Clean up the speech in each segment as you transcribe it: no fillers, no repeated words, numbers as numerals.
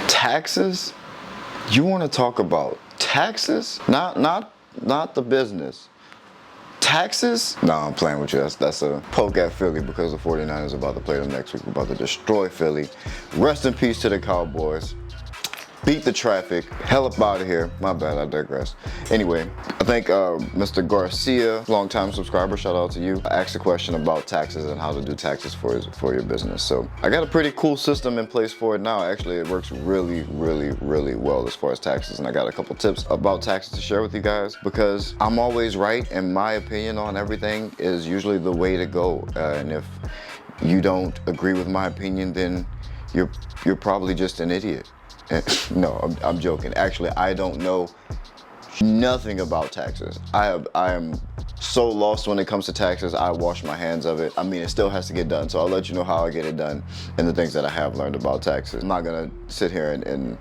Taxes? You want to talk about taxes? Not the business. Taxes? No, I'm playing with you. That's a poke at Philly because the 49ers are about to play them next week. We're about to destroy Philly. Rest in peace to the Cowboys. Beat the traffic. Hell up out of here. My bad, I digress. Anyway, I think Mr. Garcia, longtime subscriber, shout out to you, asked a question about taxes and how to do taxes for your business. So I got a pretty cool system in place for it now. Actually, it works really well as far as taxes. And I got a couple tips about taxes to share with you guys because I'm always right and my opinion on everything is usually the way to go. And if you don't agree with my opinion, then you're probably just an idiot. No, I'm joking. Actually, I don't know nothing about taxes. I am so lost when it comes to taxes. I wash my hands of it. I mean, it still has to get done. So I'll let you know how I get it done and the things that I have learned about taxes. I'm not gonna sit here and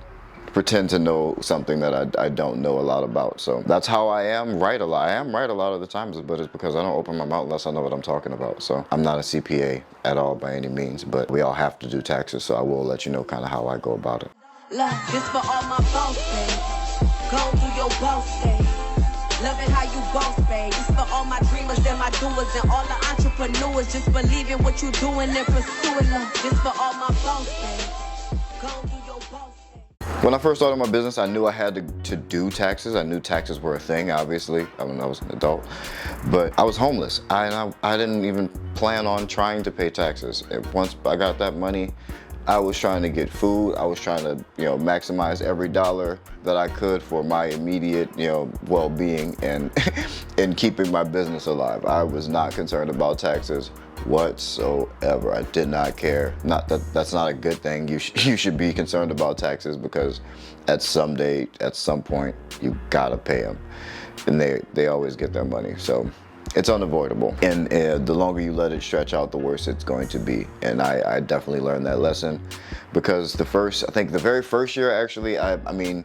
pretend to know something that I don't know a lot about. So that's how I am right a lot. I am right a lot of the times, but it's because I don't open my mouth unless I know what I'm talking about. So I'm not a CPA at all by any means, but we all have to do taxes. So I will let you know kind of how I go about it. Look, this for all my boss babes. Go do your boss thing. Loving how you boss, babe. This for all my dreamers and my doers and all the entrepreneurs. Just believe in what you're doing and pursuing them. This for all my boss babes. Go do your boss thing. When I first started my business, I knew I had to do taxes. I knew taxes were a thing, obviously, when I was an adult. But I was homeless. I didn't even plan on trying to pay taxes. Once I got that money, I was trying to get food. I was trying to, maximize every dollar that I could for my immediate, well-being and and keeping my business alive. I was not concerned about taxes whatsoever. I did not care. Not that that's not a good thing. You should be concerned about taxes because at some point, you gotta pay them, and they always get their money. So it's unavoidable, and the longer you let it stretch out, the worse it's going to be. And I definitely learned that lesson because I think the very first year, actually, I mean,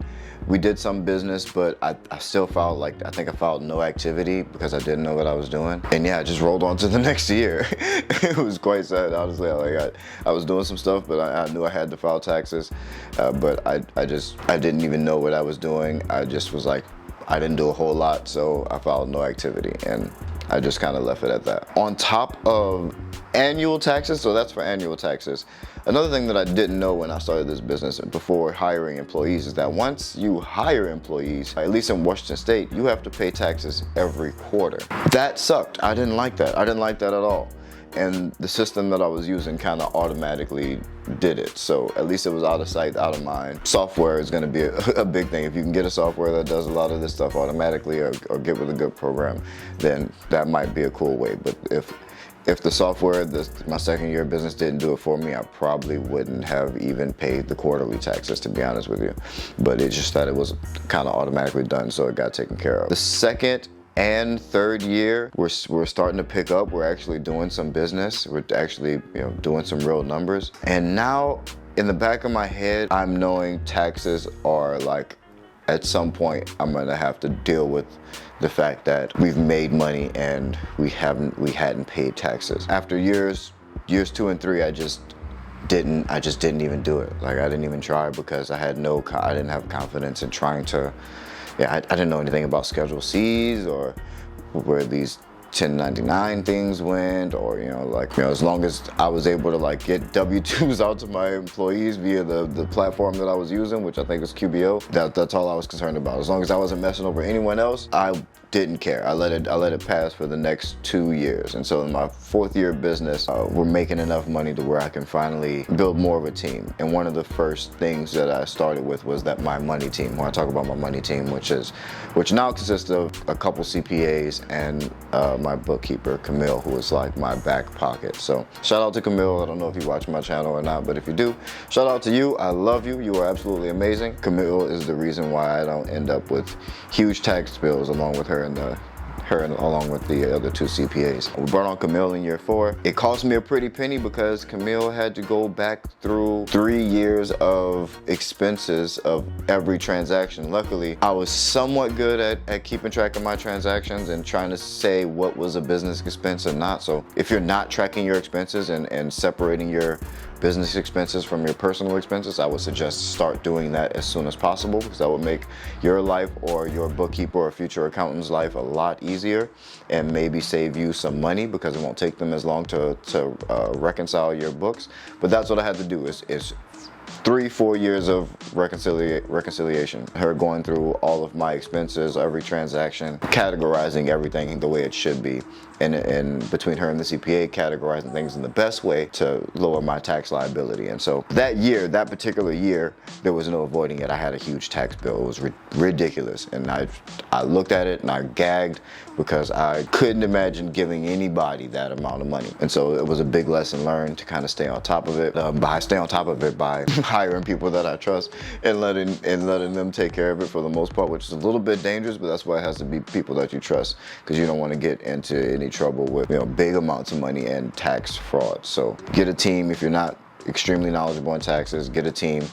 we did some business, but I still felt I think I filed no activity because I didn't know what I was doing. And yeah, I just rolled on to the next year. It was quite sad, honestly. I was doing some stuff, but I knew I had to file taxes, but I didn't even know what I was doing. I just was like, I didn't do a whole lot, so I filed no activity, and I just kind of left it at that. On top of annual taxes, so that's for annual taxes. Another thing that I didn't know when I started this business before hiring employees is that once you hire employees, at least in Washington State, you have to pay taxes every quarter. That sucked. I didn't like that. I didn't like that at all. And the system that I was using kind of automatically did it. So at least it was out of sight, out of mind. Software is going to be a big thing. If you can get a software that does a lot of this stuff automatically or get with a good program, then that might be a cool way. But if the software, my second year business didn't do it for me, I probably wouldn't have even paid the quarterly taxes, to be honest with you. But it's just that it was kind of automatically done, so it got taken care of. The second and third year, we're starting to pick up. We're actually doing some business. We're actually, doing some real numbers. And now, in the back of my head, I'm knowing taxes are at some point, I'm gonna have to deal with the fact that we've made money and we hadn't paid taxes. After years 2 and 3, I just didn't even do it. I didn't even try because I didn't have confidence in trying to. Yeah, I didn't know anything about Schedule C's or where these 1099 things went, or as long as I was able to get W-2s out to my employees via the platform that I was using, which I think is QBO. That's all I was concerned about. As long as I wasn't messing over anyone else, I didn't care. I let it pass for the next 2 years. And so in my 4th year of business, we're making enough money to where I can finally build more of a team. And one of the first things that I started with was my money team. When I talk about my money team, which now consists of a couple CPAs and my bookkeeper, Camille, who is my back pocket. So shout out to Camille. I don't know if you watch my channel or not, but if you do, shout out to you. I love you. You are absolutely amazing. Camille is the reason why I don't end up with huge tax bills along with her along with the other 2 CPAs. We brought on Camille in year 4. It cost me a pretty penny because Camille had to go back through 3 years of expenses of every transaction. Luckily, I was somewhat good at keeping track of my transactions and trying to say what was a business expense and not. So if you're not tracking your expenses and separating your business expenses from your personal expenses, I would suggest start doing that as soon as possible, because that would make your life or your bookkeeper or future accountant's life a lot easier, and maybe save you some money because it won't take them as long to reconcile your books. But that's what I had to do, is 3-4 years of reconciliation. Her going through all of my expenses, every transaction, categorizing everything the way it should be, and between her and the CPA, categorizing things in the best way to lower my tax liability. And so that particular year, there was no avoiding it. I had a huge tax bill. It was ridiculous, and I looked at it and I gagged, because I couldn't imagine giving anybody that amount of money. And so it was a big lesson learned to kind of stay on top of it. By hiring people that I trust and letting them take care of it for the most part, which is a little bit dangerous, but that's why it has to be people that you trust, because you don't want to get into any trouble with, you know, big amounts of money and tax fraud. So get a team. If you're not extremely knowledgeable in taxes, get a team.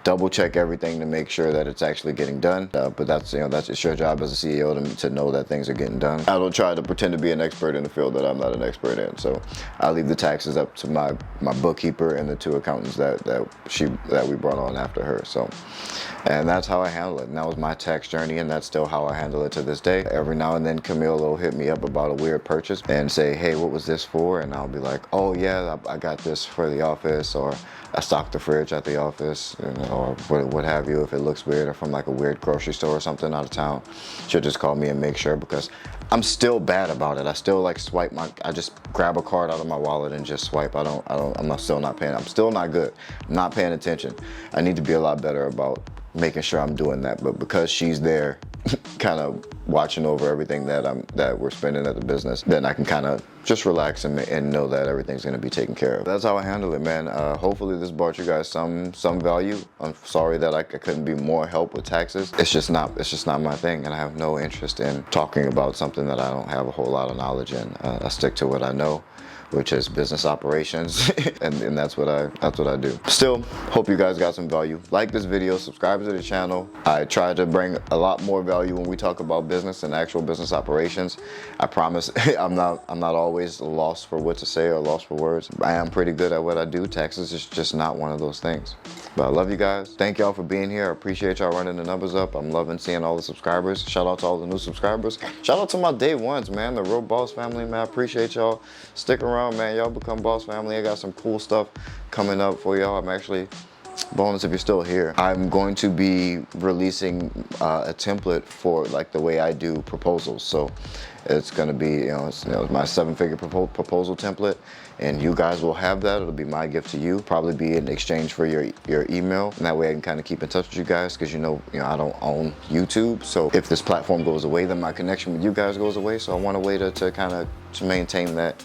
Double check everything to make sure that it's actually getting done. But that's it's your job as a CEO to know that things are getting done. I don't try to pretend to be an expert in the field that I'm not an expert in. So I leave the taxes up to my bookkeeper and the 2 accountants that we brought on after her. So, and that's how I handle it. And that was my tax journey, and that's still how I handle it to this day. Every now and then Camille will hit me up about a weird purchase and say, hey, what was this for? And I'll be like, oh yeah, I got this for the office, or I stocked the fridge at the office, you know, or what have you. If it looks weird, or from like a weird grocery store or something out of town, she'll just call me and make sure, because I'm still bad about it. I still like swipe I just grab a card out of my wallet and just swipe. I'm still not paying. I'm still not good. I'm not paying attention. I need to be a lot better about making sure I'm doing that. But because she's there, kind of watching over everything that we're spending at the business, then I can kind of just relax and know that everything's going to be taken care of. That's how I handle it, man. Hopefully this brought you guys some value. I'm sorry that I couldn't be more help with taxes. It's just not my thing, and I have no interest in talking about something that I don't have a whole lot of knowledge in. I stick to what I know, which is business operations, and that's what I do. Still, hope you guys got some value. Like this video, subscribe to the channel. I try to bring a lot more value when we talk about business and actual business operations. I promise I'm not always lost for what to say or lost for words. I am pretty good at what I do. Taxes is just not one of those things. But I love you guys. Thank y'all for being here. I appreciate y'all running the numbers up. I'm loving seeing all the subscribers. Shout out to all the new subscribers. Shout out to my day ones, man. The real boss family, man. I appreciate y'all. Stick around, man. Y'all become boss family. I got some cool stuff coming up for y'all. I'm actually, bonus if you're still here, I'm going to be releasing a template for like the way I do proposals. So it's going to be, it's my 7-figure proposal template, and you guys will have that. It'll be my gift to you. Probably be in exchange for your email, and that way I can kind of keep in touch with you guys, because I don't own YouTube. So if this platform goes away, then my connection with you guys goes away. So I want a way to kind of maintain that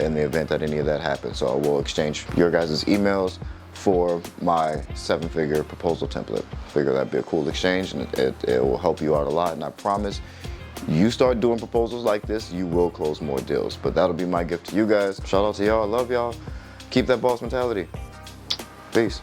in the event that any of that happens. So I will exchange your guys' emails for my 7-figure proposal template. Figure that'd be a cool exchange, and it will help you out a lot. And I promise, you start doing proposals like this, you will close more deals. But that'll be my gift to you guys. Shout out to y'all. I love y'all. Keep that boss mentality. Peace.